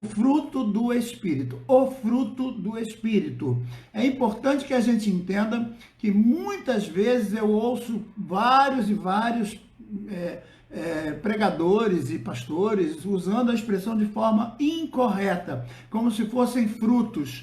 Fruto do Espírito, o fruto do Espírito. É importante que a gente entenda que muitas vezes eu ouço vários e vários pregadores e pastores usando a expressão de forma incorreta, como se fossem frutos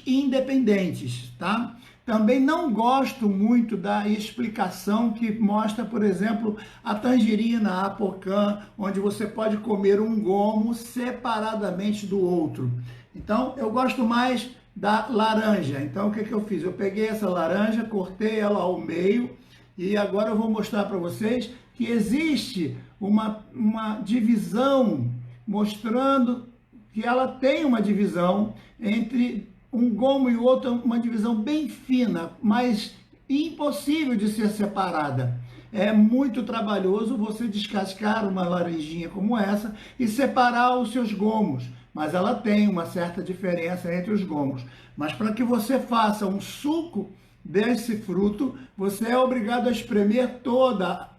independentes, tá? Também não gosto muito da explicação que mostra, por exemplo, a tangerina, a pocã, onde você pode comer um gomo separadamente do outro. Então, eu gosto mais da laranja. Então, o que eu fiz? Eu peguei essa laranja, cortei ela ao meio e agora eu vou mostrar para vocês que existe uma divisão, mostrando que ela tem uma divisão entre um gomo e o outro, uma divisão bem fina, mas impossível de ser separada. É muito trabalhoso você descascar uma laranjinha como essa e separar os seus gomos, mas ela tem uma certa diferença entre os gomos. Mas para que você faça um suco desse fruto, você é obrigado a espremer toda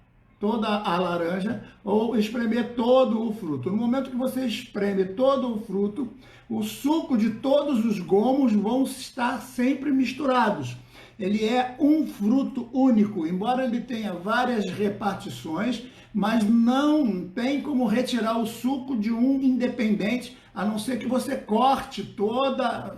a laranja ou espremer todo o fruto. No momento que você espreme todo o fruto, o suco de todos os gomos vão estar sempre misturados. Ele é um fruto único, embora ele tenha várias repartições, mas não tem como retirar o suco de um independente, a não ser que você corte toda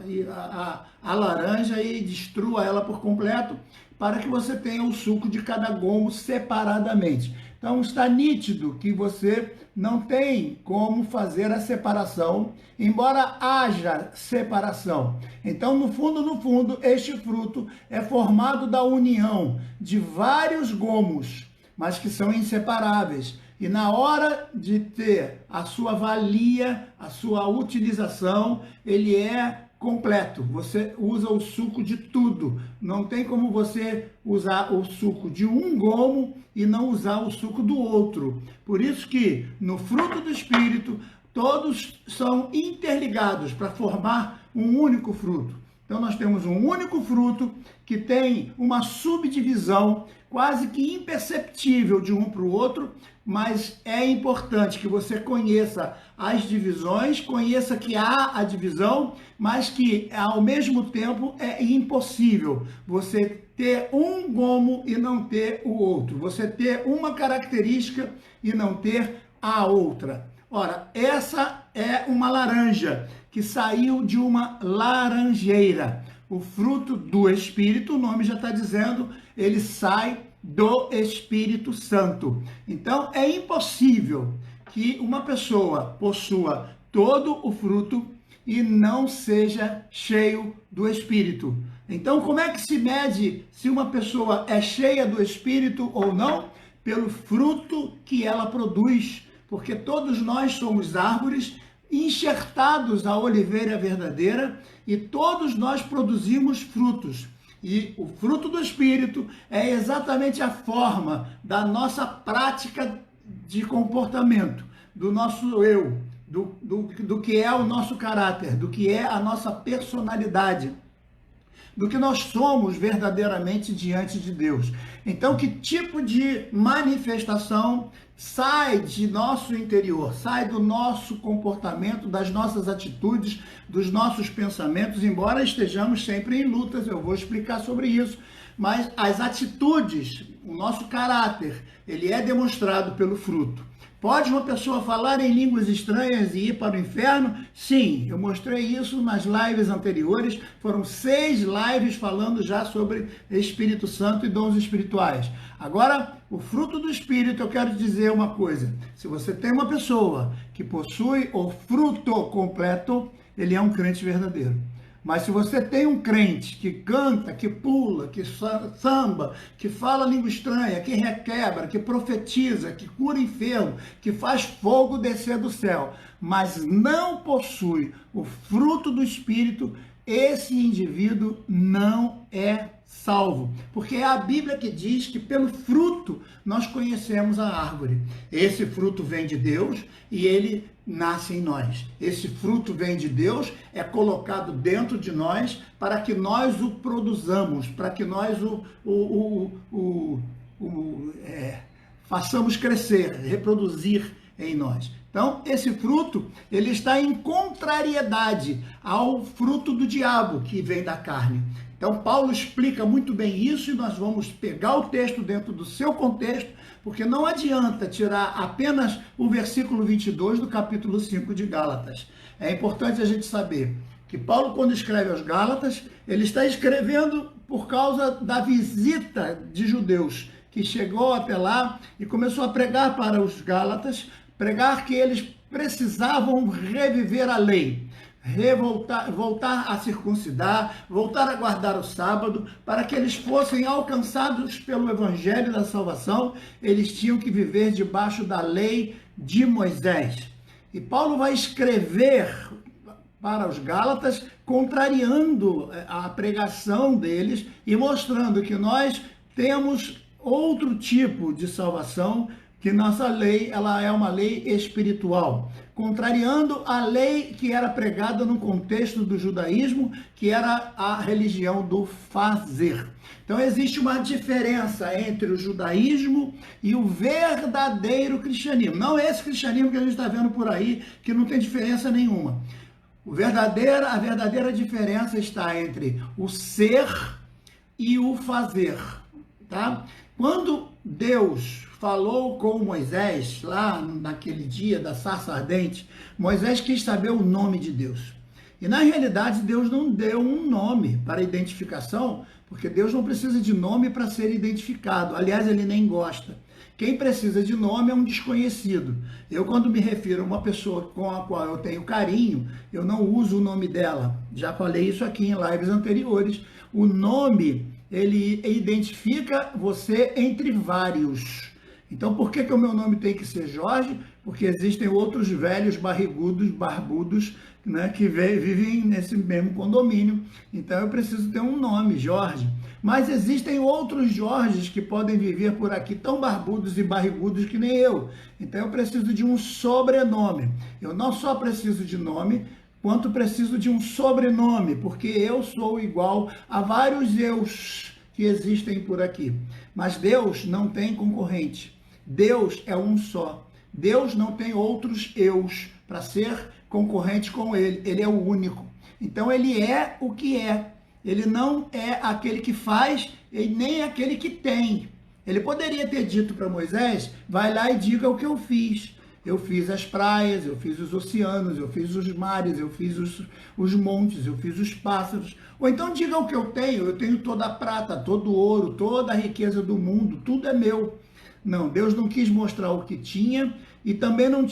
a laranja e destrua ela por completo, para que você tenha o suco de cada gomo separadamente. Então está nítido que você não tem como fazer a separação, embora haja separação. Então, no fundo, este fruto é formado da união de vários gomos, mas que são inseparáveis. E na hora de ter a sua valia, a sua utilização, ele é completo. Você usa o suco de tudo. Não tem como você usar o suco de um gomo e não usar o suco do outro. Por isso que no fruto do Espírito, todos são interligados para formar um único fruto. Então nós temos um único fruto que tem uma subdivisão quase que imperceptível de um para o outro, mas é importante que você conheça as divisões, conheça que há a divisão, mas que ao mesmo tempo é impossível você ter um gomo e não ter o outro, você ter uma característica e não ter a outra. Ora, essa é uma laranja que saiu de uma laranjeira. O fruto do Espírito, o nome já está dizendo, ele sai do Espírito Santo. Então, é impossível que uma pessoa possua todo o fruto e não seja cheio do Espírito. Então, como é que se mede se uma pessoa é cheia do Espírito ou não? Pelo fruto que ela produz, porque todos nós somos árvores enxertados à oliveira verdadeira e todos nós produzimos frutos. E o fruto do Espírito é exatamente a forma da nossa prática de comportamento, do nosso eu, do que é o nosso caráter, do que é a nossa personalidade, do que nós somos verdadeiramente diante de Deus. Então, que tipo de manifestação sai de nosso interior, sai do nosso comportamento, das nossas atitudes, dos nossos pensamentos, embora estejamos sempre em lutas, eu vou explicar sobre isso, mas as atitudes, o nosso caráter, ele é demonstrado pelo fruto. Pode uma pessoa falar em línguas estranhas e ir para o inferno? Sim, eu mostrei isso nas lives anteriores. Foram 6 lives falando já sobre Espírito Santo e dons espirituais. Agora, o fruto do Espírito, eu quero dizer uma coisa. Se você tem uma pessoa que possui o fruto completo, ele é um crente verdadeiro. Mas se você tem um crente que canta, que pula, que samba, que fala língua estranha, que requebra, que profetiza, que cura enfermo, que faz fogo descer do céu, mas não possui o fruto do Espírito, esse indivíduo não é salvo. Porque é a Bíblia que diz que pelo fruto nós conhecemos a árvore. Esse fruto vem de Deus e ele nasce em nós. Esse fruto vem de Deus, é colocado dentro de nós para que nós o produzamos, para que nós façamos crescer, reproduzir em nós. Então, esse fruto, ele está em contrariedade ao fruto do diabo que vem da carne. Então, Paulo explica muito bem isso e nós vamos pegar o texto dentro do seu contexto, porque não adianta tirar apenas o versículo 22 do capítulo 5 de Gálatas. É importante a gente saber que Paulo, quando escreve aos Gálatas, ele está escrevendo por causa da visita de judeus, que chegou até lá e começou a pregar para os Gálatas, pregar que eles precisavam reviver a lei, voltar a circuncidar, voltar a guardar o sábado, para que eles fossem alcançados pelo evangelho da salvação, eles tinham que viver debaixo da lei de Moisés. E Paulo vai escrever para os Gálatas, contrariando a pregação deles e mostrando que nós temos outro tipo de salvação, que nossa lei, ela é uma lei espiritual, contrariando a lei que era pregada no contexto do judaísmo, que era a religião do fazer. Então existe uma diferença entre o judaísmo e o verdadeiro cristianismo. Não é esse cristianismo que a gente está vendo por aí, que não tem diferença nenhuma. A verdadeira diferença está entre o ser e o fazer, tá? Quando Deus falou com Moisés, lá naquele dia da sarça ardente, Moisés quis saber o nome de Deus. E na realidade Deus não deu um nome para identificação, porque Deus não precisa de nome para ser identificado. Aliás, ele nem gosta. Quem precisa de nome é um desconhecido. Eu, quando me refiro a uma pessoa com a qual eu tenho carinho, eu não uso o nome dela. Já falei isso aqui em lives anteriores. O nome, ele identifica você entre vários. Então, por que o meu nome tem que ser Jorge? Porque existem outros velhos barrigudos, barbudos, né, que vivem nesse mesmo condomínio. Então, eu preciso ter um nome, Jorge. Mas existem outros Jorges que podem viver por aqui, tão barbudos e barrigudos que nem eu. Então, eu preciso de um sobrenome. Eu não só preciso de nome, quanto preciso de um sobrenome, porque eu sou igual a vários eus que existem por aqui. Mas Deus não tem concorrente. Deus é um só. Deus não tem outros eus para ser concorrente com ele. Ele é o único. Então, ele é o que é. Ele não é aquele que faz e nem aquele que tem. Ele poderia ter dito para Moisés, vai lá e diga o que eu fiz. Eu fiz as praias, eu fiz os oceanos, eu fiz os mares, eu fiz os montes, eu fiz os pássaros. Ou então diga o que eu tenho toda a prata, todo o ouro, toda a riqueza do mundo, tudo é meu. Não, Deus não quis mostrar o que tinha e também não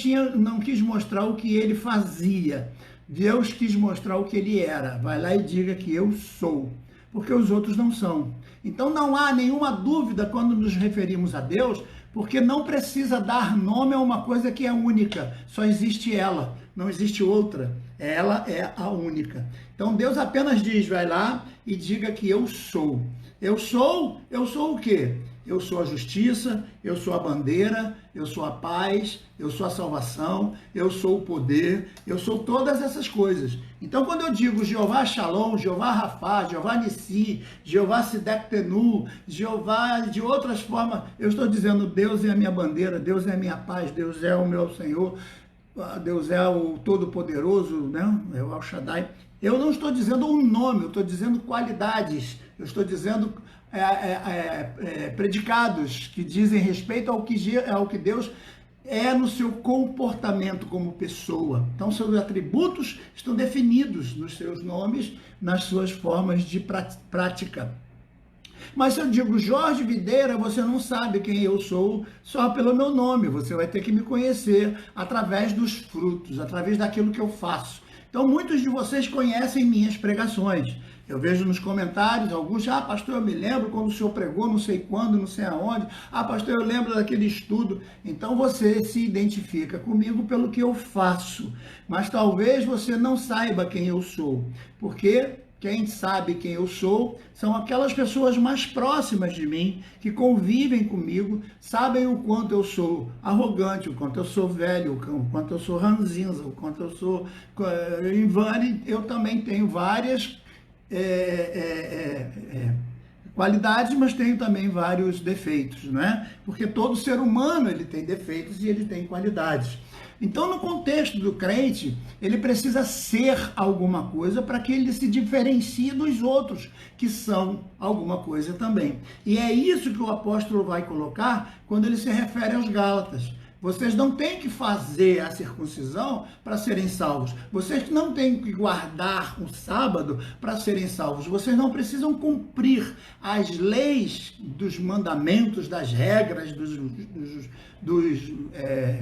quis mostrar o que ele fazia. Deus quis mostrar o que ele era. Vai lá e diga que eu sou, porque os outros não são. Então não há nenhuma dúvida quando nos referimos a Deus, porque não precisa dar nome a uma coisa que é única. Só existe ela, não existe outra. Ela é a única. Então Deus apenas diz, vai lá e diga que eu sou. Eu sou o quê? Eu sou a justiça, eu sou a bandeira, eu sou a paz, eu sou a salvação, eu sou o poder, eu sou todas essas coisas. Então, quando eu digo Jeová Shalom, Jeová Rafá, Jeová Nissi, Jeová Sidek-Tenu, Jeová de outras formas, eu estou dizendo Deus é a minha bandeira, Deus é a minha paz, Deus é o meu Senhor, Deus é o Todo-Poderoso, né? É o El Shaddai. Eu não estou dizendo um nome, eu estou dizendo qualidades, eu estou dizendo predicados que dizem respeito ao que Deus é no seu comportamento como pessoa. Então, seus atributos estão definidos nos seus nomes, nas suas formas de prática. Mas se eu digo Jorge Videira, você não sabe quem eu sou só pelo meu nome. Você vai ter que me conhecer através dos frutos, através daquilo que eu faço. Então, muitos de vocês conhecem minhas pregações. Eu vejo nos comentários, alguns, pastor, eu me lembro quando o senhor pregou, não sei quando, não sei aonde. Pastor, eu lembro daquele estudo. Então, você se identifica comigo pelo que eu faço. Mas talvez você não saiba quem eu sou. Porque quem sabe quem eu sou são aquelas pessoas mais próximas de mim, que convivem comigo, sabem o quanto eu sou arrogante, o quanto eu sou velho, o quanto eu sou ranzinza, o quanto eu sou invane. Eu também tenho várias qualidades, mas tenho também vários defeitos, né? Porque todo ser humano ele tem defeitos e ele tem qualidades. Então, no contexto do crente, ele precisa ser alguma coisa para que ele se diferencie dos outros, que são alguma coisa também. E é isso que o apóstolo vai colocar quando ele se refere aos Gálatas. Vocês não têm que fazer a circuncisão para serem salvos. Vocês não têm que guardar o sábado para serem salvos. Vocês não precisam cumprir as leis dos mandamentos, das regras dos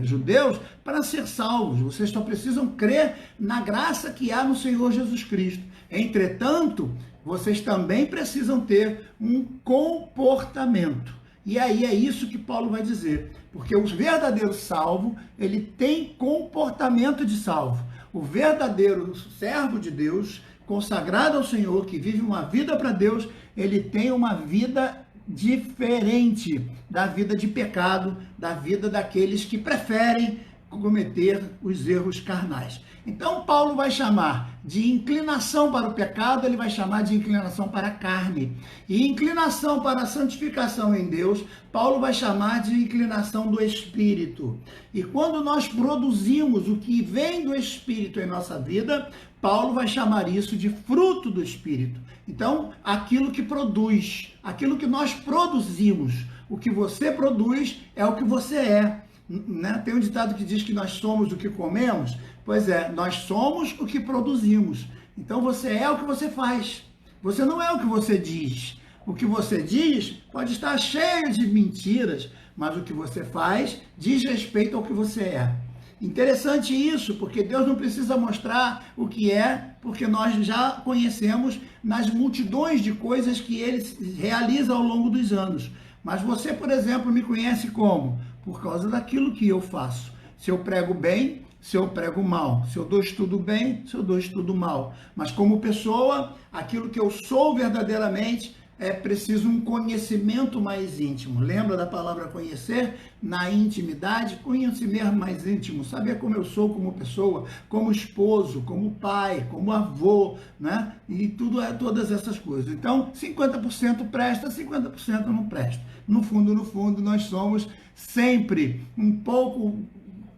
judeus para ser salvos. Vocês só precisam crer na graça que há no Senhor Jesus Cristo. Entretanto, vocês também precisam ter um comportamento. E aí é isso que Paulo vai dizer, porque o verdadeiro salvo, ele tem comportamento de salvo. O verdadeiro servo de Deus, consagrado ao Senhor, que vive uma vida para Deus, ele tem uma vida diferente da vida de pecado, da vida daqueles que preferem cometer os erros carnais. Então, Paulo vai chamar de inclinação para o pecado, ele vai chamar de inclinação para a carne. E inclinação para a santificação em Deus, Paulo vai chamar de inclinação do Espírito. E quando nós produzimos o que vem do Espírito em nossa vida, Paulo vai chamar isso de fruto do Espírito. Então, aquilo que produz, aquilo que nós produzimos, o que você produz é o que você é. Né? Tem um ditado que diz que nós somos o que comemos. Pois é, nós somos o que produzimos. Então você é o que você faz. Você não é o que você diz. O que você diz pode estar cheio de mentiras, mas o que você faz diz respeito ao que você é. Interessante isso, porque Deus não precisa mostrar o que é, porque nós já conhecemos nas multidões de coisas que Ele realiza ao longo dos anos. Mas você, por exemplo, me conhece como? Por causa daquilo que eu faço. Se eu prego bem, se eu prego mal. Se eu dou estudo bem, se eu dou estudo mal. Mas como pessoa, aquilo que eu sou verdadeiramente, é preciso um conhecimento mais íntimo. Lembra da palavra conhecer? Na intimidade, conhecer mais íntimo. Saber como eu sou como pessoa, como esposo, como pai, como avô, né? E todas essas coisas. Então, 50% presta, 50% não presta. No fundo, nós somos sempre um pouco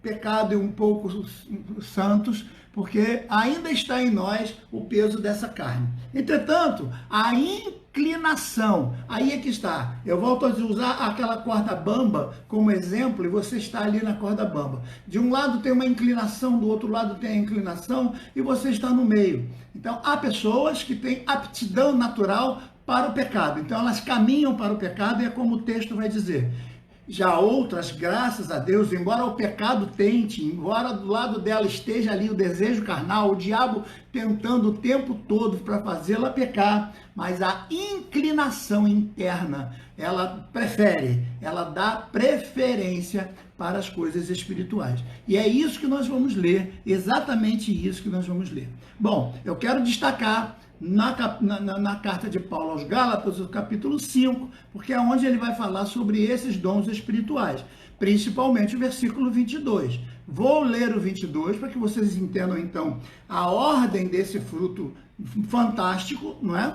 pecado e um pouco santos, porque ainda está em nós o peso dessa carne. Entretanto, a inclinação, aí é que está. Eu volto a usar aquela corda bamba como exemplo, e você está ali na corda bamba. De um lado tem uma inclinação, do outro lado tem a inclinação, e você está no meio. Então, há pessoas que têm aptidão natural para o pecado. Então, elas caminham para o pecado, e é como o texto vai dizer. Já outras, graças a Deus, embora o pecado tente, embora do lado dela esteja ali o desejo carnal, o diabo tentando o tempo todo para fazê-la pecar, mas a inclinação interna, ela prefere, ela dá preferência para as coisas espirituais. E é isso que nós vamos ler, exatamente isso que nós vamos ler. Bom, eu quero destacar na carta de Paulo aos Gálatas, o capítulo 5, porque é onde ele vai falar sobre esses dons espirituais, principalmente o versículo 22. Vou ler o 22 para que vocês entendam, então, a ordem desse fruto fantástico, não é?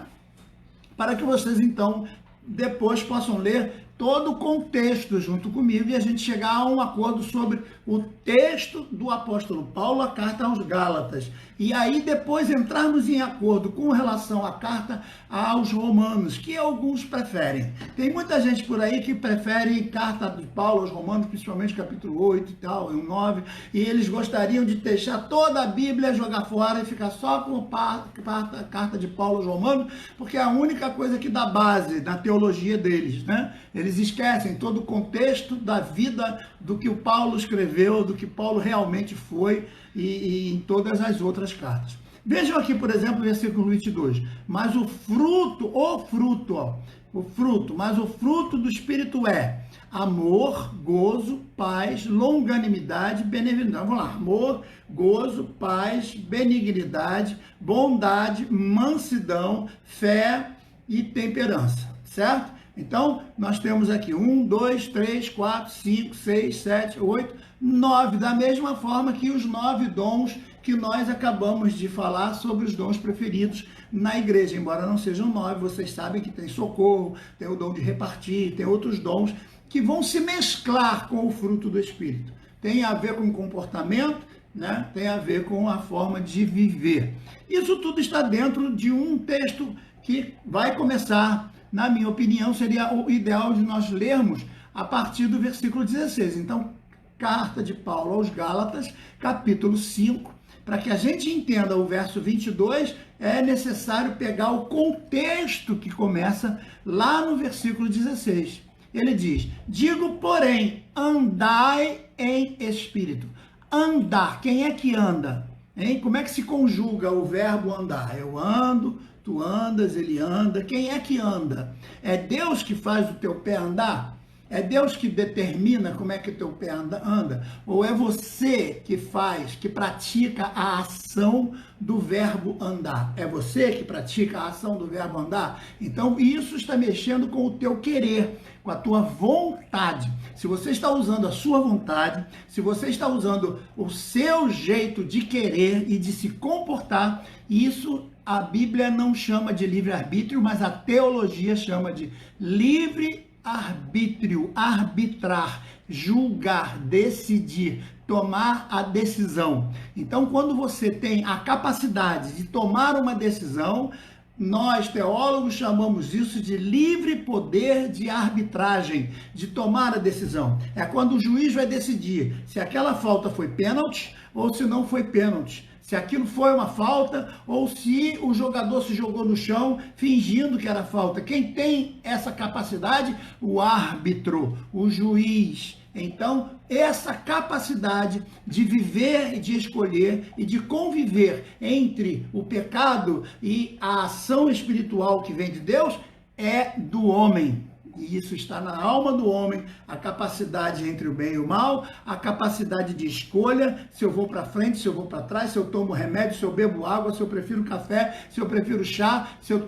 Para que vocês, então, depois possam ler todo o contexto junto comigo e a gente chegar a um acordo sobre o texto do apóstolo Paulo, a carta aos Gálatas. E aí depois entrarmos em acordo com relação à carta aos Romanos, que alguns preferem. Tem muita gente por aí que prefere carta de Paulo aos Romanos, principalmente capítulo 8 e tal, e o 9, e eles gostariam de deixar toda a Bíblia, jogar fora e ficar só com a carta de Paulo aos Romanos, porque é a única coisa que dá base na teologia deles, né? Eles esquecem todo o contexto da vida do que o Paulo escreveu, do que Paulo realmente foi e em todas as outras cartas. Vejam aqui, por exemplo, o versículo 22. Mas o fruto do Espírito é amor, gozo, paz, longanimidade, benignidade. Vamos lá. Amor, gozo, paz, benignidade, bondade, mansidão, fé e temperança. Certo? Então, nós temos aqui 1, 2, 3, 4, 5, 6, 7, 8, 9, da mesma forma que os 9 dons que nós acabamos de falar sobre os dons preferidos na igreja. Embora não sejam 9, vocês sabem que tem socorro, tem o dom de repartir, tem outros dons que vão se mesclar com o fruto do Espírito. Tem a ver com o comportamento, né? Tem a ver com a forma de viver. Isso tudo está dentro de um texto que vai começar, na minha opinião, seria o ideal de nós lermos a partir do versículo 16. Então, carta de Paulo aos Gálatas, capítulo 5, para que a gente entenda o verso 22, é necessário pegar o contexto que começa lá no versículo 16. Ele diz: digo, porém, andai em espírito. Andar, quem é que anda? Hein? Como é que se conjuga o verbo andar? Eu ando, tu andas, ele anda. Quem é que anda? É Deus que faz o teu pé andar? É Deus que determina como é que o teu pé anda? Ou é você que faz, que pratica a ação do verbo andar? É você que pratica a ação do verbo andar? Então isso está mexendo com o teu querer, com a tua vontade. Se você está usando a sua vontade, se você está usando o seu jeito de querer e de se comportar, isso a Bíblia não chama de livre-arbítrio, mas a teologia chama de livre-arbítrio, arbitrar, julgar, decidir, tomar a decisão. Então, quando você tem a capacidade de tomar uma decisão, nós, teólogos, chamamos isso de livre poder de arbitragem, de tomar a decisão. É quando o juiz vai decidir se aquela falta foi pênalti ou se não foi pênalti. Se aquilo foi uma falta ou se o jogador se jogou no chão fingindo que era falta. Quem tem essa capacidade? O árbitro, o juiz. Então, essa capacidade de viver e de escolher e de conviver entre o pecado e a ação espiritual que vem de Deus é do homem. E isso está na alma do homem, a capacidade entre o bem e o mal, a capacidade de escolha, se eu vou para frente, se eu vou para trás, se eu tomo remédio, se eu bebo água, se eu prefiro café, se eu prefiro chá, se eu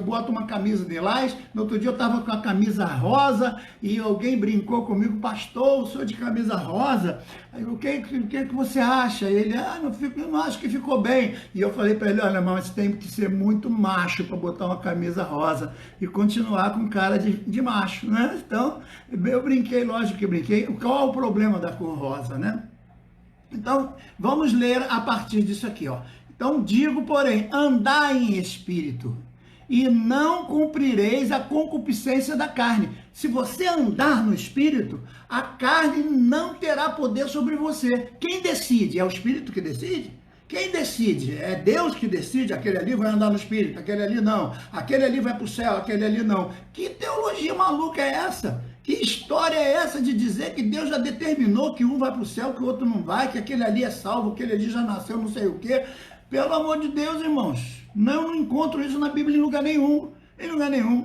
boto uma camisa de lilás. No outro dia eu estava com a camisa rosa e alguém brincou comigo: pastor, eu sou de camisa rosa, o que você acha? Ele: eu não acho que ficou bem. E eu falei para ele: olha, mas tem que ser muito macho para botar uma camisa rosa e continuar com cara de macho, né? Então, eu brinquei, lógico que brinquei. Qual é o problema da cor rosa, né? Então, vamos ler a partir disso aqui, ó. Então, digo, porém, andai em espírito e não cumprireis a concupiscência da carne. Se você andar no espírito, a carne não terá poder sobre você. Quem decide? É o espírito que decide? Quem decide? É Deus que decide, aquele ali vai andar no espírito, aquele ali não, aquele ali vai para o céu, aquele ali não. Que teologia maluca é essa? Que história é essa de dizer que Deus já determinou que um vai para o céu, que o outro não vai, que aquele ali é salvo, aquele ali já nasceu não sei o quê? Pelo amor de Deus, irmãos, não encontro isso na Bíblia em lugar nenhum,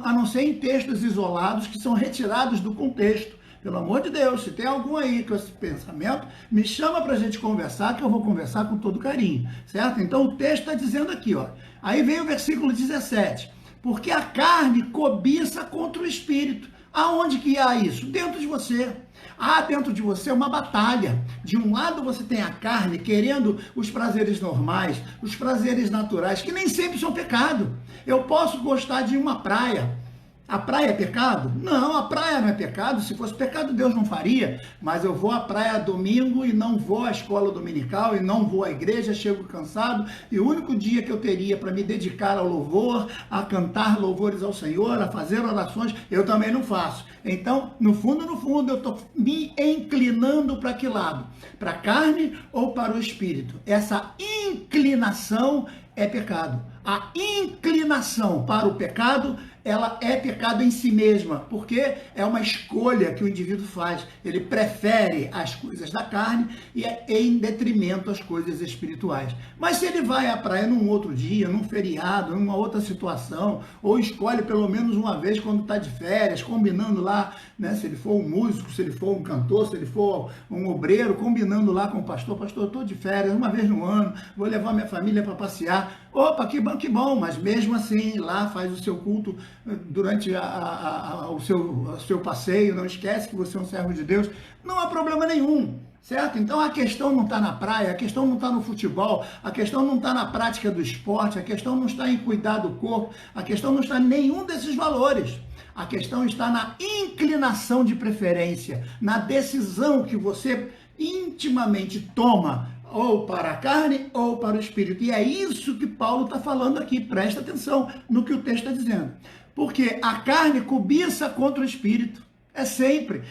a não ser em textos isolados que são retirados do contexto. Pelo amor de Deus, se tem algum aí com esse pensamento, me chama para a gente conversar, que eu vou conversar com todo carinho, certo? Então o texto está dizendo aqui, ó. Aí vem o versículo 17. Porque a carne cobiça contra o espírito. Aonde que há isso? Dentro de você. Há dentro de você uma batalha. De um lado você tem a carne querendo os prazeres normais, os prazeres naturais, que nem sempre são pecado. Eu posso gostar de uma praia. A praia é pecado? Não, a praia não é pecado. Se fosse pecado, Deus não faria. Mas eu vou à praia domingo e não vou à escola dominical e não vou à igreja, chego cansado. E o único dia que eu teria para me dedicar ao louvor, a cantar louvores ao Senhor, a fazer orações, eu também não faço. Então, no fundo, eu estou me inclinando para que lado? Para a carne ou para o espírito? Essa inclinação é pecado. A inclinação para o pecado, ela é pecado em si mesma, porque é uma escolha que o indivíduo faz. Ele prefere as coisas da carne e é em detrimento às coisas espirituais. Mas se ele vai à praia num outro dia, num feriado, numa outra situação, ou escolhe pelo menos uma vez quando está de férias, combinando lá, né, se ele for um músico, se ele for um cantor, se ele for um obreiro, combinando lá com o pastor: pastor, eu estou de férias uma vez no ano, vou levar minha família para passear. Opa, que bom, mas mesmo assim, lá faz o seu culto durante o seu passeio, não esquece que você é um servo de Deus, não há problema nenhum. Certo? Então a questão não está na praia, a questão não está no futebol, a questão não está na prática do esporte, a questão não está em cuidar do corpo, a questão não está em nenhum desses valores. A questão está na inclinação de preferência, na decisão que você intimamente toma, ou para a carne ou para o espírito. E é isso que Paulo está falando aqui, presta atenção no que o texto está dizendo. Porque a carne cobiça contra o espírito. É sempre.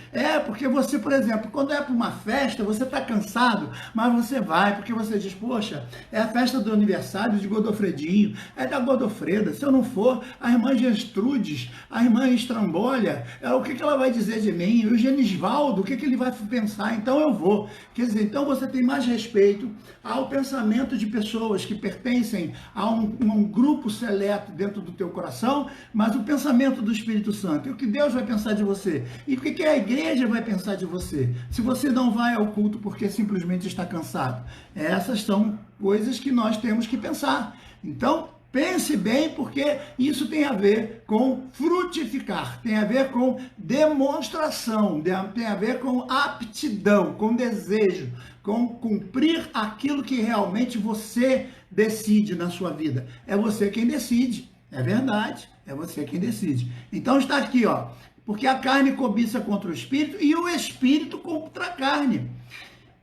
Porque você, por exemplo, quando é para uma festa, você está cansado, mas você vai, porque você diz, poxa, é a festa do aniversário de Godofredinho, é da Godofreda. Se eu não for, a irmã Gestrudes, a irmã Estrambolha, o que ela vai dizer de mim? O Genisvaldo, o que ele vai pensar? Então eu vou. Quer dizer, então você tem mais respeito ao pensamento de pessoas que pertencem a um grupo seleto dentro do teu coração, mas o pensamento do Espírito Santo. E o que Deus vai pensar de você? E o que a igreja vai pensar de você? Se você não vai ao culto porque simplesmente está cansado. Essas são coisas que nós temos que pensar. Então, pense bem, porque isso tem a ver com frutificar, tem a ver com demonstração, tem a ver com aptidão, com desejo, com cumprir aquilo que realmente você decide na sua vida. É você quem decide, é verdade, é você quem decide. Então está aqui, ó. Porque a carne cobiça contra o espírito e o espírito contra a carne.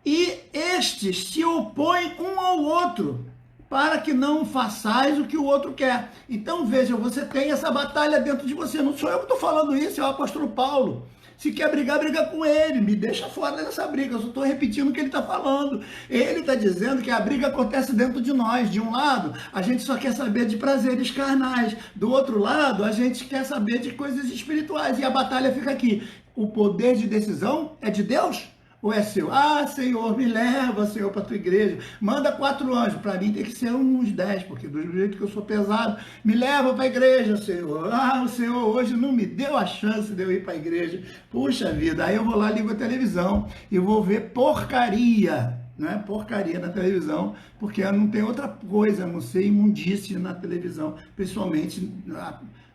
E estes se opõem um ao outro, para que não façais o que o outro quer. Então veja, você tem essa batalha dentro de você. Não sou eu que estou falando isso, é o apóstolo Paulo. Se quer brigar, briga com ele, me deixa fora dessa briga, eu só estou repetindo o que ele está falando. Ele está dizendo que a briga acontece dentro de nós. De um lado, a gente só quer saber de prazeres carnais, do outro lado, a gente quer saber de coisas espirituais, e a batalha fica aqui. O poder de decisão é de Deus? Ou é seu? Ah, Senhor, me leva, Senhor, para a tua igreja. Manda 4 anjos. Para mim tem que ser uns 10, porque do jeito que eu sou pesado, me leva para a igreja, Senhor. Ah, o Senhor hoje não me deu a chance de eu ir para a igreja. Puxa vida, aí eu vou lá, ligo a televisão e vou ver porcaria. Né? Porcaria na televisão, porque não tem outra coisa a não ser imundície na televisão, principalmente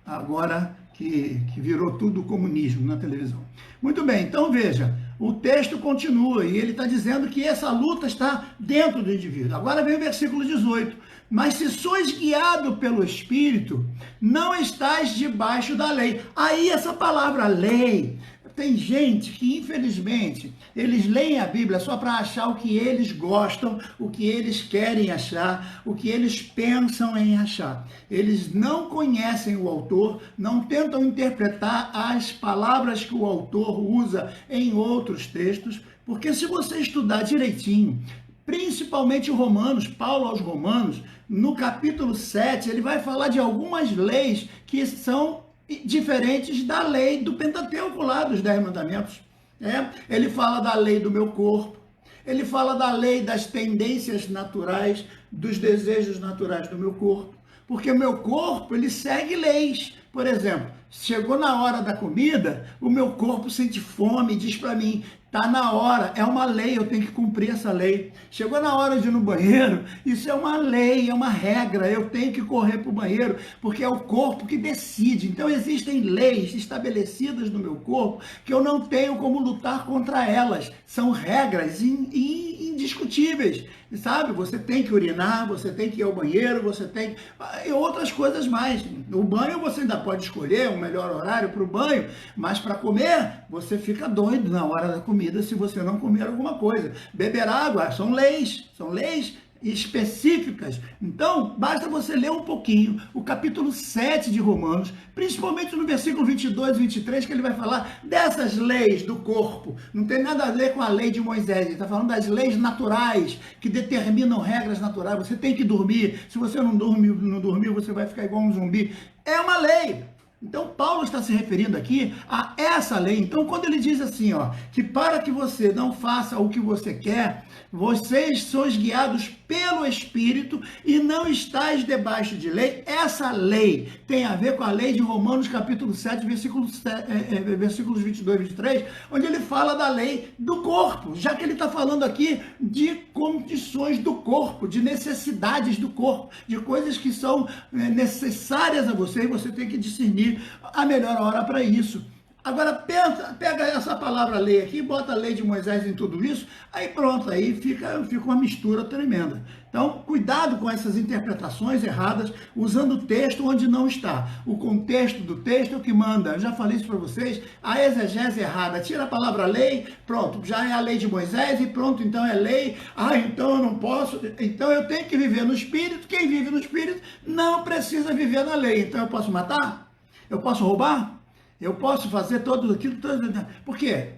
agora que virou tudo comunismo na televisão. Muito bem, então veja, o texto continua e ele está dizendo que essa luta está dentro do indivíduo. Agora vem o versículo 18. Mas se sois guiado pelo Espírito, não estáis debaixo da lei. Aí essa palavra lei, tem gente que infelizmente, eles leem a Bíblia só para achar o que eles gostam, o que eles querem achar, o que eles pensam em achar. Eles não conhecem o autor, não tentam interpretar as palavras que o autor usa em outros textos, porque se você estudar direitinho, principalmente Romanos, Paulo aos Romanos, no capítulo 7, ele vai falar de algumas leis que são diferentes da lei do Pentateuco lá, dos 10 mandamentos. Ele fala da lei do meu corpo, ele fala da lei das tendências naturais, dos desejos naturais do meu corpo, porque o meu corpo, ele segue leis. Por exemplo, chegou na hora da comida, o meu corpo sente fome e diz para mim, tá na hora, é uma lei, eu tenho que cumprir essa lei. Chegou na hora de ir no banheiro, isso é uma lei, é uma regra, eu tenho que correr para o banheiro, porque é o corpo que decide. Então existem leis estabelecidas no meu corpo que eu não tenho como lutar contra elas. São regras indiscutíveis, sabe? Você tem que urinar, você tem que ir ao banheiro, você tem e outras coisas mais. O banho você ainda pode escolher o melhor horário para o banho, mas para comer, você fica doido na hora da comida se você não comer alguma coisa. Beber água, são leis específicas. Então, basta você ler um pouquinho o capítulo 7 de Romanos, principalmente no versículo 22 e 23, que ele vai falar dessas leis do corpo. Não tem nada a ver com a lei de Moisés, ele está falando das leis naturais, que determinam regras naturais. Você tem que dormir, se você não dormir, você vai ficar igual um zumbi. É uma lei. Então, Paulo está se referindo aqui a essa lei. Então, quando ele diz assim, ó, que para que você não faça o que você quer, vocês sois guiados pelo Espírito e não estáis debaixo de lei. Essa lei tem a ver com a lei de Romanos capítulo 7, versículos 22 e 23, onde ele fala da lei do corpo, já que ele está falando aqui de condições do corpo, de necessidades do corpo, de coisas que são necessárias a você, e você tem que discernir a melhor hora para isso. Agora pega essa palavra lei aqui, bota a lei de Moisés em tudo isso, aí pronto, aí fica uma mistura tremenda. Então, cuidado com essas interpretações erradas, usando o texto onde não está. O contexto do texto é o que manda. Eu já falei isso para vocês, a exegese errada, tira a palavra lei, pronto, já é a lei de Moisés e pronto, então é lei. Então eu não posso, então eu tenho que viver no Espírito. Quem vive no Espírito não precisa viver na lei. Então eu posso matar? Eu posso roubar? Eu posso fazer tudo aquilo, por quê?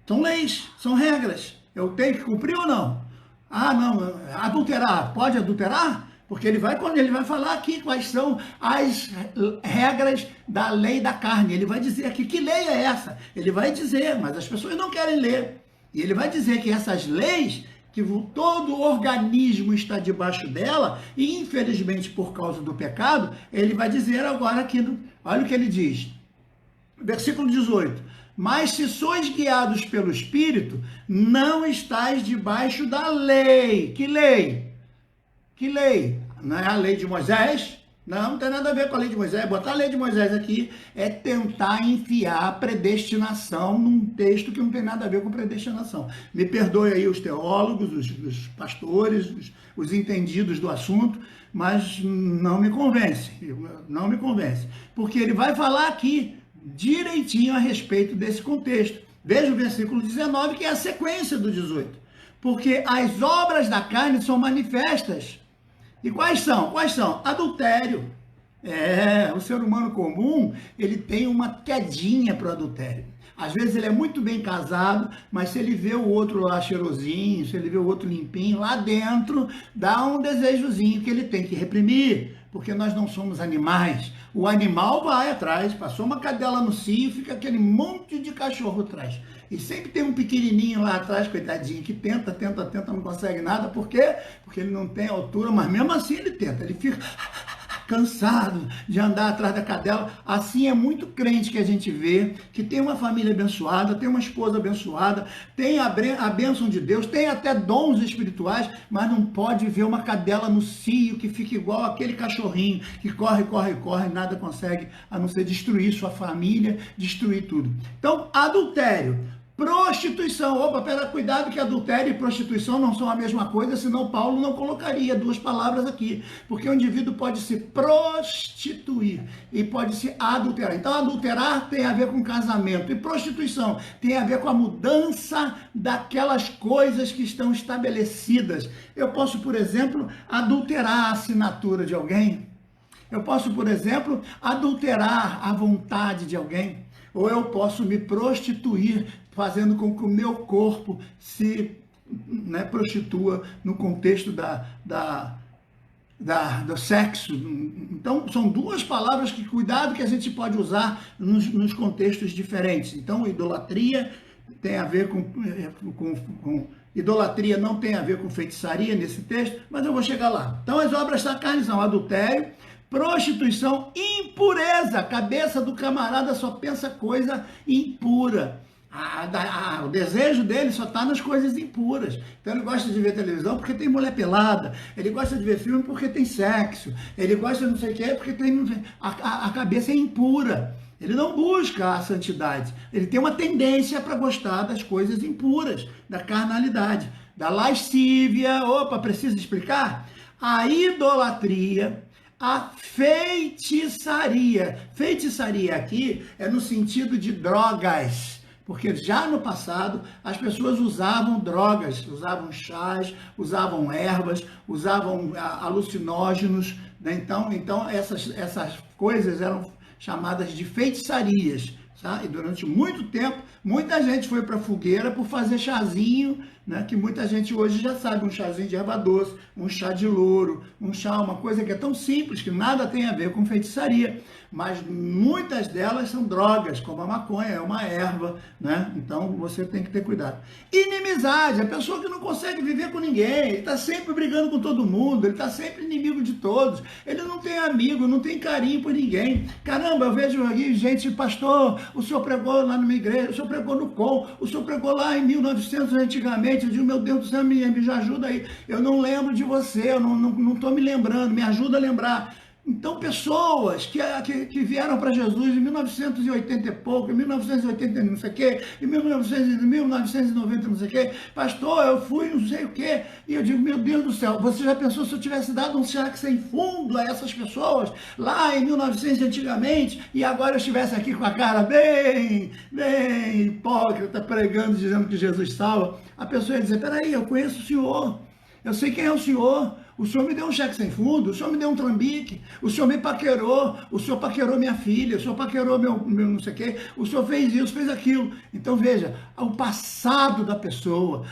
São leis, são regras. Eu tenho que cumprir ou não? Não, adulterar, pode adulterar? Porque quando ele vai falar aqui quais são as regras da lei da carne, ele vai dizer aqui, que lei é essa? Ele vai dizer, mas as pessoas não querem ler. E ele vai dizer que essas leis, que todo organismo está debaixo dela, e infelizmente por causa do pecado, ele vai dizer agora aqui, olha o que ele diz. Versículo 18, mas se sois guiados pelo Espírito, não estáis debaixo da lei. Que lei? Que lei? Não é a lei de Moisés? Não tem nada a ver com a lei de Moisés. Botar a lei de Moisés aqui é tentar enfiar a predestinação num texto que não tem nada a ver com predestinação. Me perdoe aí os teólogos, os pastores, os entendidos do assunto, mas não me convence, porque ele vai falar aqui direitinho a respeito desse contexto. Veja o versículo 19, que é a sequência do 18. Porque as obras da carne são manifestas. E quais são? Adultério. O ser humano comum, ele tem uma quedinha para o adultério. Às vezes ele é muito bem casado, mas se ele vê o outro lá cheirosinho, se ele vê o outro limpinho, lá dentro dá um desejozinho que ele tem que reprimir, porque nós não somos animais. O animal vai atrás, passou uma cadela no cio, fica aquele monte de cachorro atrás. E sempre tem um pequenininho lá atrás, coitadinho, que tenta, não consegue nada. Por quê? Porque ele não tem altura, mas mesmo assim ele tenta, ele fica cansado de andar atrás da cadela. Assim é muito crente que a gente vê, que tem uma família abençoada, tem uma esposa abençoada, tem a bênção de Deus, tem até dons espirituais, mas não pode ver uma cadela no cio que fica igual aquele cachorrinho que corre, nada consegue a não ser destruir sua família, destruir tudo. Então, adultério, prostituição. Cuidado que adultério e prostituição não são a mesma coisa, senão Paulo não colocaria duas palavras aqui, porque o indivíduo pode se prostituir e pode se adulterar. Então, adulterar tem a ver com casamento, e prostituição tem a ver com a mudança daquelas coisas que estão estabelecidas. Eu posso, por exemplo, adulterar a assinatura de alguém. Eu posso, por exemplo, adulterar a vontade de alguém. Ou eu posso me prostituir, fazendo com que o meu corpo se prostitua no contexto do sexo. Então, são duas palavras que, cuidado, que a gente pode usar nos contextos diferentes. Então, idolatria tem a ver com idolatria não tem a ver com feitiçaria nesse texto, mas eu vou chegar lá. Então, as obras da carne são adultério, prostituição, impureza. A cabeça do camarada só pensa coisa impura. O desejo dele só está nas coisas impuras. Então ele gosta de ver televisão porque tem mulher pelada. Ele gosta de ver filme porque tem sexo. Ele gosta de não sei o que porque tem... A cabeça é impura. Ele não busca a santidade. Ele tem uma tendência para gostar das coisas impuras, da carnalidade, da lascívia. Precisa explicar? A idolatria, a feitiçaria. Feitiçaria aqui é no sentido de drogas, porque já no passado as pessoas usavam drogas, usavam chás, usavam ervas, usavam alucinógenos, né? Então essas coisas eram chamadas de feitiçarias. Tá? E durante muito tempo, muita gente foi para a fogueira por fazer chazinho, né? Que muita gente hoje já sabe, um chazinho de erva doce, um chá de louro, uma coisa que é tão simples, que nada tem a ver com feitiçaria. mas muitas delas são drogas, como a maconha, é uma erva, né? Então você tem que ter cuidado. Inimizade, a pessoa que não consegue viver com ninguém, ele está sempre brigando com todo mundo, ele está sempre inimigo de todos, ele não tem amigo, não tem carinho por ninguém. Caramba, eu vejo aqui gente, pastor, o senhor pregou lá numa igreja, o senhor pregou no COM, o senhor pregou lá em 1900 antigamente, eu digo, meu Deus do céu, me ajuda aí, eu não lembro de você, eu não estou me lembrando, me ajuda a lembrar. Então, pessoas que vieram para Jesus em 1980 e pouco, em 1980 não sei o quê, em 1990 não sei o quê, pastor, eu fui não sei o quê, e eu digo, meu Deus do céu, você já pensou se eu tivesse dado um cheque sem fundo a essas pessoas, lá em 1900 antigamente, e agora eu estivesse aqui com a cara bem hipócrita, pregando, dizendo que Jesus salva, a pessoa ia dizer, peraí, eu conheço o senhor, eu sei quem é o senhor me deu um cheque sem fundo, o senhor me deu um trambique, o senhor me paquerou, o senhor paquerou minha filha, o senhor paquerou meu não sei o quê, o senhor fez isso, fez aquilo. Então veja, o passado da pessoa,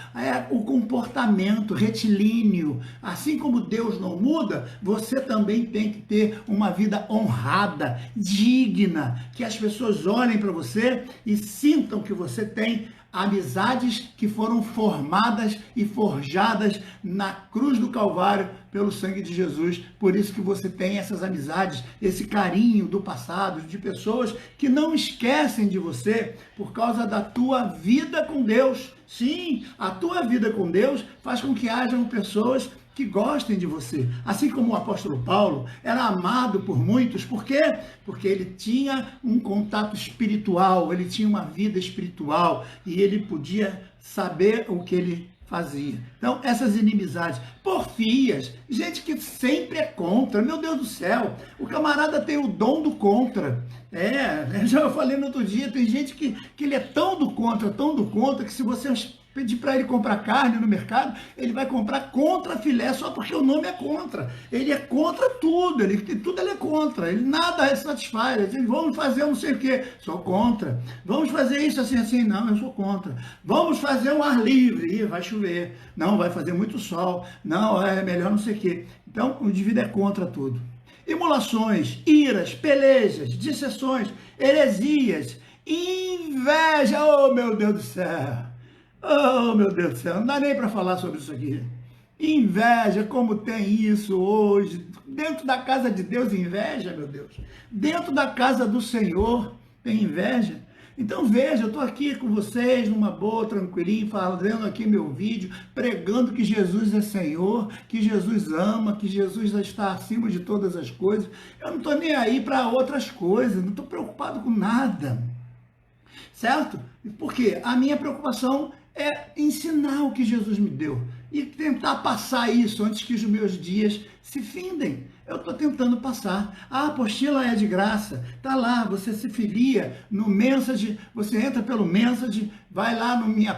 o comportamento retilíneo, assim como Deus não muda, você também tem que ter uma vida honrada, digna, que as pessoas olhem para você e sintam que você tem amizades que foram formadas e forjadas na cruz do Calvário pelo sangue de Jesus. Por isso que você tem essas amizades, esse carinho do passado, de pessoas que não esquecem de você por causa da tua vida com Deus. Sim, a tua vida com Deus faz com que hajam pessoas que gostem de você. Assim como o apóstolo Paulo era amado por muitos, por quê? Porque ele tinha um contato espiritual, ele tinha uma vida espiritual e ele podia saber o que ele fazia. Então, essas inimizades, porfias, gente que sempre é contra, meu Deus do céu, o camarada tem o dom do contra. Já eu falei no outro dia, tem gente que ele é tão do contra, que se você pedir para ele comprar carne no mercado, ele vai comprar contra filé só porque o nome é contra. Ele é contra tudo, tudo ele é contra, ele nada satisfaz. Ele diz, vamos fazer não sei o quê, sou contra. Vamos fazer isso assim, não, eu sou contra. Vamos fazer um ar livre, vai chover. Não, vai fazer muito sol. Não, é melhor não sei o quê. Então, o indivíduo é contra tudo. Emulações, iras, pelejas, dissessões, heresias, inveja, oh meu Deus do céu. Oh, meu Deus do céu, não dá nem para falar sobre isso aqui. Inveja, como tem isso hoje. Dentro da casa de Deus, inveja, meu Deus. Dentro da casa do Senhor, tem inveja. Então veja, eu estou aqui com vocês, numa boa, tranquilinho, fazendo aqui meu vídeo, pregando que Jesus é Senhor, que Jesus ama, que Jesus está acima de todas as coisas. Eu não estou nem aí para outras coisas, não estou preocupado com nada. Certo? Porque a minha preocupação é ensinar o que Jesus me deu e tentar passar isso antes que os meus dias se findem. Eu estou tentando passar. A apostila é de graça. Está lá, você se filia no Message, você entra pelo Message, vai lá na minha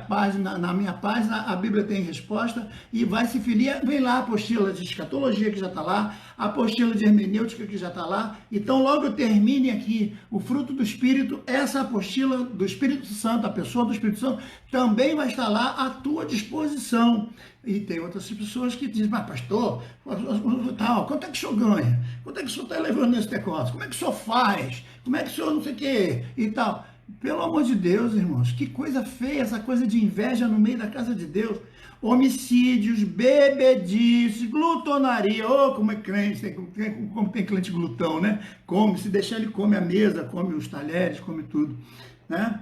página, a Bíblia tem resposta, e vai se filia, vem lá a apostila de escatologia que já está lá, a apostila de hermenêutica que já está lá. Então logo eu termine aqui o fruto do Espírito, essa apostila do Espírito Santo, a pessoa do Espírito Santo, também vai estar lá à tua disposição. E tem outras pessoas que dizem, mas pastor, quanto é que o senhor ganha? Quanto é que o senhor está levando nesse negócio? Como é que o senhor faz? Como é que o senhor não sei o quê? E tal. Pelo amor de Deus, irmãos, que coisa feia essa coisa de inveja no meio da casa de Deus. Homicídios, bebedices, glutonaria. Oh, como é crente, como tem crente glutão, né? Come, se deixar ele come a mesa, come os talheres, come tudo, né?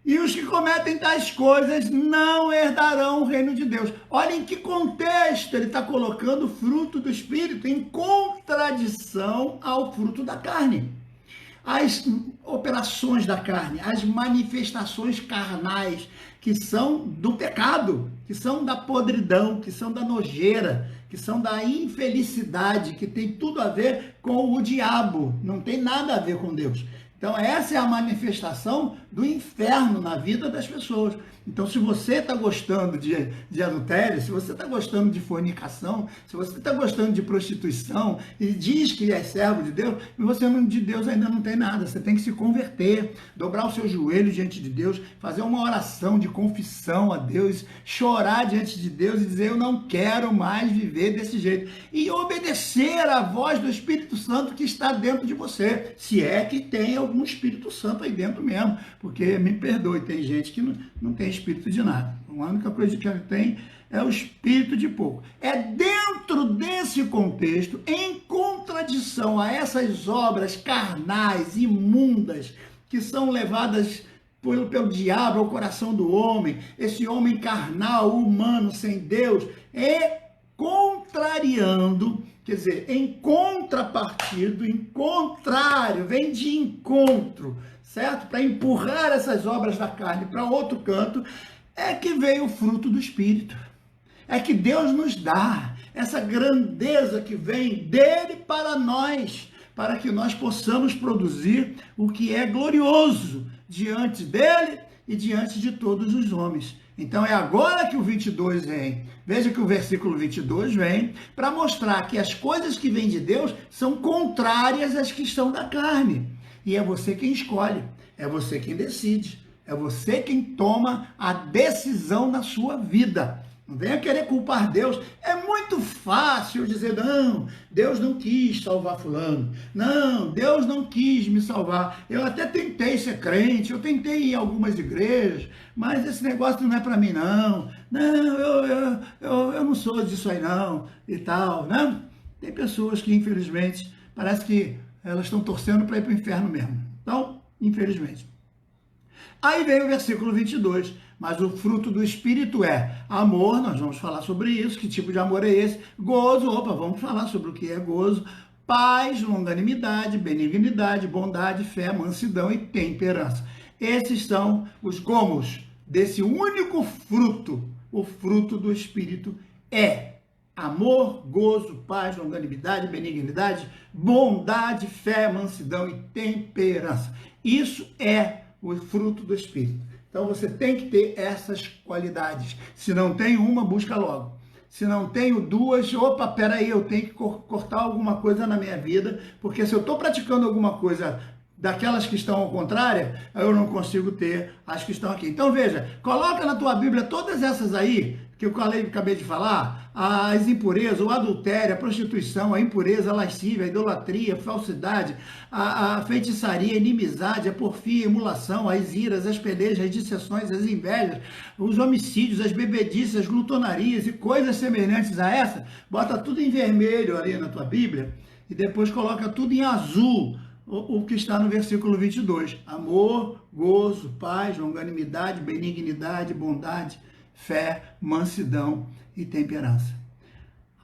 E os que cometem tais coisas não herdarão o reino de Deus. Olha em que contexto ele está colocando o fruto do Espírito, em contradição ao fruto da carne. As operações da carne, as manifestações carnais, que são do pecado, que são da podridão, que são da nojeira, que são da infelicidade, que tem tudo a ver com o diabo, não tem nada a ver com Deus. Então essa é a manifestação do inferno na vida das pessoas. Então, se você está gostando de adultério, se você está gostando de fornicação, se você está gostando de prostituição e diz que é servo de Deus, você de Deus ainda não tem nada. Você tem que se converter, dobrar o seu joelho diante de Deus, fazer uma oração de confissão a Deus, chorar diante de Deus e dizer: eu não quero mais viver desse jeito. E obedecer à voz do Espírito Santo que está dentro de você, se é que tem algum Espírito Santo aí dentro mesmo, porque, me perdoe, tem gente que não tem espírito de nada. A única coisa que tem é o espírito de pouco. É dentro desse contexto, em contradição a essas obras carnais, imundas, que são levadas pelo diabo ao coração do homem, esse homem carnal, humano, sem Deus, contrariando, quer dizer, em contrapartido, em contrário, vem de encontro, certo? Para empurrar essas obras da carne para outro canto, é que veio o fruto do Espírito. É que Deus nos dá essa grandeza que vem dele para nós, para que nós possamos produzir o que é glorioso diante dele e diante de todos os homens. Então é agora que o 22 vem. Veja que o versículo 22 vem para mostrar que as coisas que vêm de Deus são contrárias às que estão da carne. E é você quem escolhe, é você quem decide, é você quem toma a decisão na sua vida. Não venha querer culpar Deus. É muito fácil dizer: não, Deus não quis salvar fulano. Não, Deus não quis me salvar. Eu até tentei ser crente, eu tentei ir em algumas igrejas, mas esse negócio não é para mim, não. Não, eu não sou disso aí, não, e tal, né? Tem pessoas que, infelizmente, parece que elas estão torcendo para ir para o inferno mesmo. Então, infelizmente. Aí vem o versículo 22. Mas o fruto do Espírito é amor, nós vamos falar sobre isso, que tipo de amor é esse? Gozo, vamos falar sobre o que é gozo. Paz, longanimidade, benignidade, bondade, fé, mansidão e temperança. Esses são os gomos desse único fruto. O fruto do Espírito é amor, gozo, paz, longanimidade, benignidade, bondade, fé, mansidão e temperança. Isso é o fruto do Espírito. Então você tem que ter essas qualidades. Se não tem uma, busca logo. Se não tenho duas, peraí, eu tenho que cortar alguma coisa na minha vida, porque se eu estou praticando alguma coisa daquelas que estão ao contrário, eu não consigo ter as que estão aqui. Então veja, coloca na tua Bíblia todas essas aí, que eu acabei de falar, as impurezas, o adultério, a prostituição, a impureza, a lascívia, a idolatria, a falsidade, a feitiçaria, a inimizade, a porfia, a emulação, as iras, as pelejas, as dissensões, as invejas, os homicídios, as bebedices, as glutonarias e coisas semelhantes a essa. Bota tudo em vermelho ali na tua Bíblia e depois coloca tudo em azul, o que está no versículo 22. Amor, gozo, paz, longanimidade, benignidade, bondade, fé, mansidão e temperança.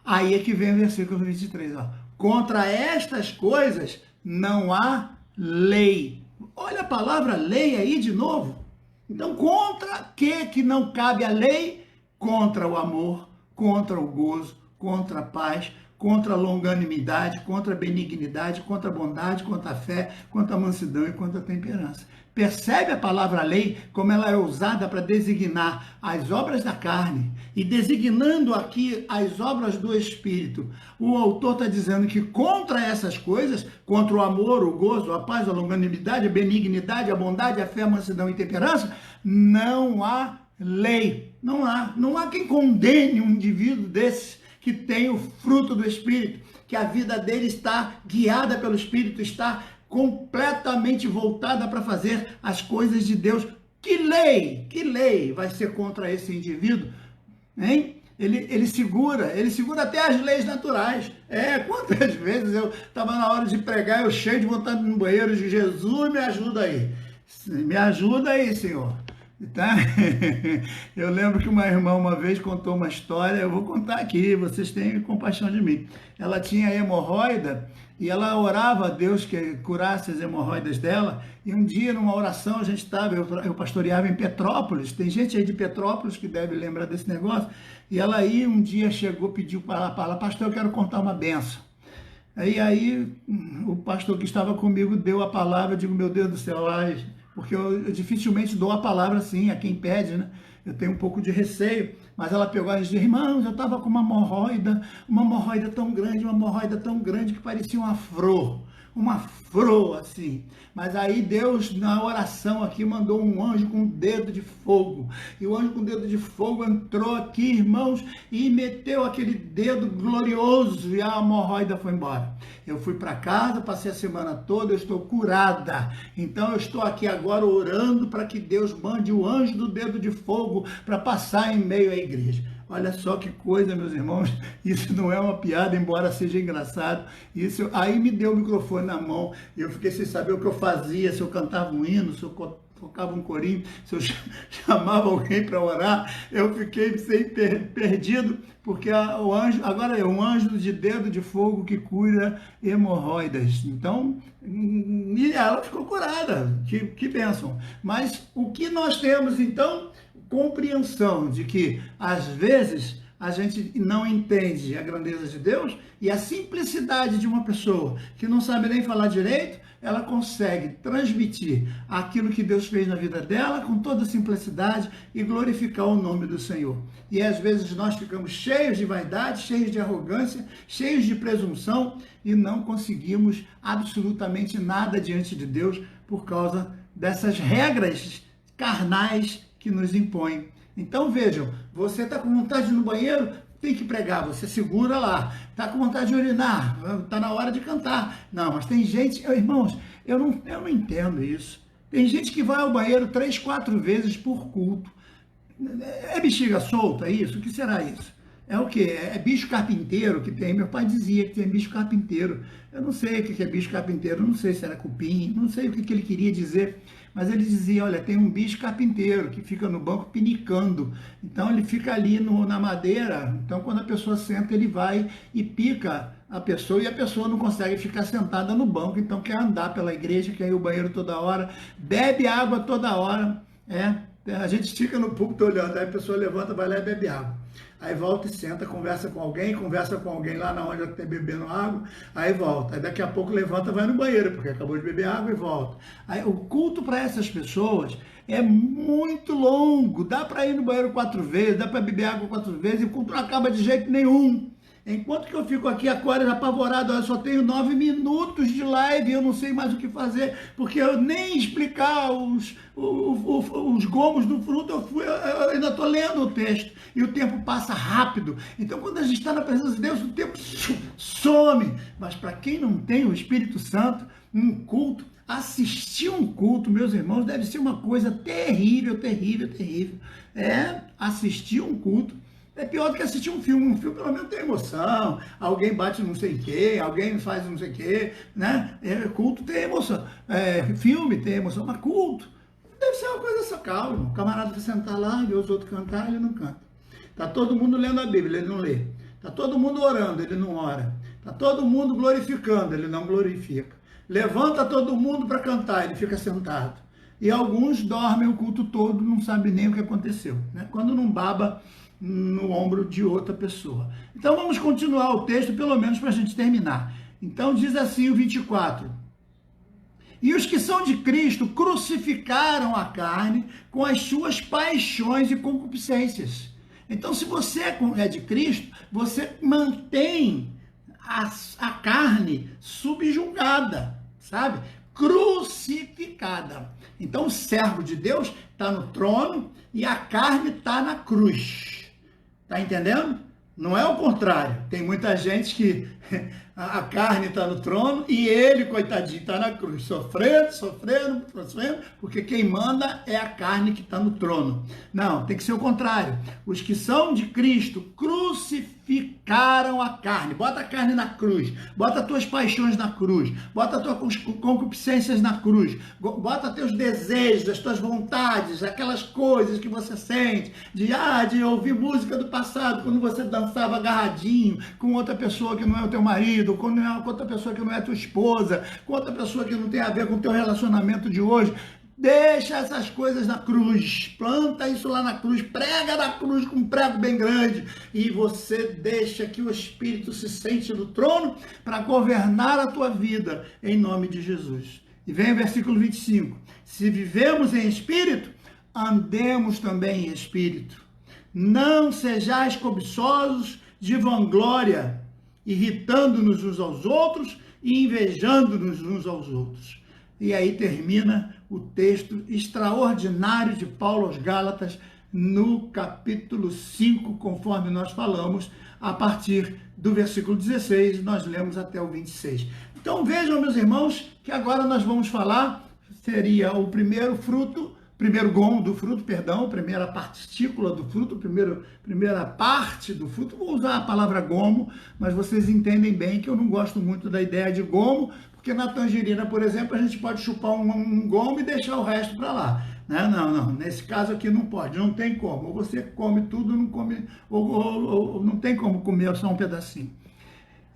Aí é que vem o versículo 23. Contra estas coisas não há lei. Olha a palavra lei aí de novo. Então, contra que não cabe a lei? Contra o amor, contra o gozo, contra a paz, contra a longanimidade, contra a benignidade, contra a bondade, contra a fé, contra a mansidão e contra a temperança. Percebe a palavra lei como ela é usada para designar as obras da carne e designando aqui as obras do Espírito. O autor está dizendo que contra essas coisas, contra o amor, o gozo, a paz, a longanimidade, a benignidade, a bondade, a fé, a mansidão e temperança, não há lei. Não há quem condene um indivíduo desse que tem o fruto do Espírito, que a vida dele está guiada pelo Espírito, está completamente voltada para fazer as coisas de Deus. Que lei vai ser contra esse indivíduo? Hein? Ele segura até as leis naturais. Quantas vezes eu estava na hora de pregar, eu cheio de vontade no banheiro, de Jesus, me ajuda aí, Senhor. Tá? Eu lembro que uma irmã uma vez contou uma história, eu vou contar aqui, vocês têm compaixão de mim. Ela tinha hemorroida e ela orava a Deus que curasse as hemorroidas dela, e um dia numa oração a gente estava, eu pastoreava em Petrópolis, tem gente aí de Petrópolis que deve lembrar desse negócio, e ela aí um dia chegou, pediu para ela, pastor, eu quero contar uma benção. Aí o pastor que estava comigo deu a palavra, eu digo, meu Deus do céu, porque eu dificilmente dou a palavra assim a quem pede, né? eu tenho um pouco de receio, mas ela pegou e disse, irmãos, eu estava com uma hemorroida tão grande que parecia uma flor assim. Mas aí Deus, na oração aqui, mandou um anjo com um dedo de fogo. E o anjo com o dedo de fogo entrou aqui, irmãos, e meteu aquele dedo glorioso e a hemorroida foi embora. Eu fui para casa, passei a semana toda, eu estou curada. Então eu estou aqui agora orando para que Deus mande o anjo do dedo de fogo para passar em meio à igreja. Olha só que coisa, meus irmãos, isso não é uma piada, embora seja engraçado. Isso, aí me deu o microfone na mão e eu fiquei sem saber o que eu fazia, se eu cantava um hino, se eu tocava um corinho, se eu chamava alguém para orar. Eu fiquei perdido, porque o anjo, agora é um anjo de dedo de fogo que cura hemorroidas. Então, e ela ficou curada, que bênção. Mas o que nós temos, então, compreensão de que, às vezes, a gente não entende a grandeza de Deus e a simplicidade de uma pessoa que não sabe nem falar direito, ela consegue transmitir aquilo que Deus fez na vida dela com toda simplicidade e glorificar o nome do Senhor. E às vezes nós ficamos cheios de vaidade, cheios de arrogância, cheios de presunção e não conseguimos absolutamente nada diante de Deus por causa dessas regras carnais que nos impõem. Então vejam, você está com vontade de ir no banheiro, tem que pregar, você segura lá. Está com vontade de urinar, está na hora de cantar. Não, mas tem gente, irmãos, eu não entendo isso. Tem gente que vai ao banheiro 3, 4 vezes por culto. É bexiga solta isso? O que será isso? É o quê? É bicho carpinteiro que tem? Meu pai dizia que tem bicho carpinteiro. Eu não sei o que é bicho carpinteiro, não sei se era cupim, não sei o que ele queria dizer. Mas ele dizia, olha, tem um bicho carpinteiro que fica no banco pinicando. Então ele fica ali na madeira, então quando a pessoa senta, ele vai e pica a pessoa, e a pessoa não consegue ficar sentada no banco, então quer andar pela igreja, quer ir ao banheiro toda hora, bebe água toda hora, a gente fica no púlpito olhando, aí a pessoa levanta, vai lá e bebe água. Aí volta e senta, conversa com alguém lá na onde ela está bebendo água, aí volta. Aí daqui a pouco levanta, vai no banheiro, porque acabou de beber água e volta. Aí o culto para essas pessoas é muito longo, dá para ir no banheiro 4 vezes, dá para beber água 4 vezes, e o culto não acaba de jeito nenhum. Enquanto que eu fico aqui agora apavorado, eu só tenho 9 minutos de live, eu não sei mais o que fazer, porque eu nem explicar os gomos do fruto, eu ainda estou lendo o texto, e o tempo passa rápido. Então, quando a gente está na presença de Deus, o tempo some. Mas para quem não tem o Espírito Santo, um culto, assistir um culto, meus irmãos, deve ser uma coisa terrível, terrível, terrível. Assistir um culto é pior do que assistir um filme. Um filme, pelo menos, tem emoção. Alguém bate não sei o quê, alguém faz não sei o quê, né? Culto tem emoção. Filme tem emoção, mas culto deve ser uma coisa só calma. O camarada vai sentar lá, vê os outros cantar, ele não canta. Tá todo mundo lendo a Bíblia, ele não lê. Tá todo mundo orando, ele não ora. Tá todo mundo glorificando, ele não glorifica. Levanta todo mundo para cantar, ele fica sentado. E alguns dormem o culto todo, não sabem nem o que aconteceu, né? Quando não baba no ombro de outra pessoa. Então vamos continuar o texto, pelo menos para a gente terminar. Então diz assim o 24. E os que são de Cristo crucificaram a carne com as suas paixões e concupiscências. Então, se você é de Cristo, você mantém a carne subjugada, sabe? Crucificada. Então, o servo de Deus está no trono e a carne está na cruz. Tá entendendo? Não é o contrário. Tem muita gente que a carne está no trono e ele, coitadinho, está na cruz, sofrendo, porque quem manda é a carne que está no trono. Não, tem que ser o contrário. Os que são de Cristo crucificaram a carne. Bota a carne na cruz, bota as tuas paixões na cruz, bota as tuas concupiscências na cruz, bota teus desejos, as tuas vontades, aquelas coisas que você sente, de ouvir música do passado, quando você dançava agarradinho com outra pessoa que não é o teu marido, com outra pessoa que não é tua esposa, com outra pessoa que não tem a ver com o teu relacionamento de hoje. Deixa essas coisas na cruz, planta isso lá na cruz, prega na cruz com um prego bem grande, e você deixa que o Espírito se sente no trono para governar a tua vida, em nome de Jesus. E vem o versículo 25. Se vivemos em Espírito, andemos também em espírito. Não sejais cobiçosos de vanglória, irritando-nos uns aos outros e invejando-nos uns aos outros. E aí termina o texto extraordinário de Paulo aos Gálatas, no capítulo 5, conforme nós falamos, a partir do versículo 16, nós lemos até o 26. Então vejam, meus irmãos, que agora nós vamos falar, seria o primeiro gomo do fruto, primeira partícula do fruto, primeira parte do fruto. Vou usar a palavra gomo, mas vocês entendem bem que eu não gosto muito da ideia de gomo, porque na tangerina, por exemplo, a gente pode chupar um gomo e deixar o resto para lá. Não, nesse caso aqui não pode, não tem como. Ou você come tudo, não come, ou não tem como comer só um pedacinho.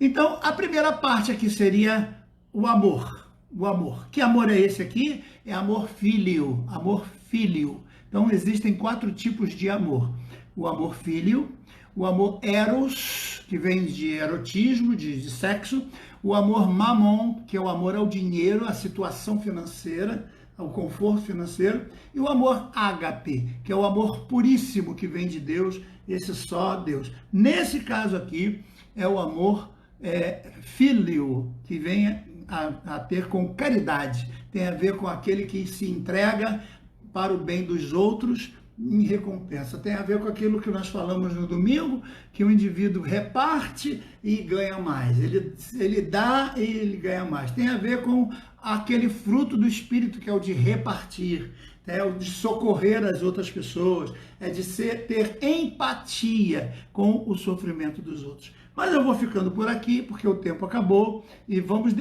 Então, a primeira parte aqui seria o amor. O amor. Que amor é esse aqui? É amor fílio. Amor fílio. Então, existem 4 tipos de amor. O amor fílio, o amor eros, que vem de erotismo, de sexo, o amor mamon, que é o amor ao dinheiro, à situação financeira, ao conforto financeiro, e o amor ágape, que é o amor puríssimo que vem de Deus, esse só Deus. Nesse caso aqui, é o amor fílio, que vem a ter com caridade, tem a ver com aquele que se entrega para o bem dos outros em recompensa, tem a ver com aquilo que nós falamos no domingo, que o indivíduo reparte e ganha mais, ele dá e ele ganha mais, tem a ver com aquele fruto do Espírito que é o de repartir, é o de socorrer as outras pessoas, é de ter empatia com o sofrimento dos outros. Mas eu vou ficando por aqui, porque o tempo acabou, e vamos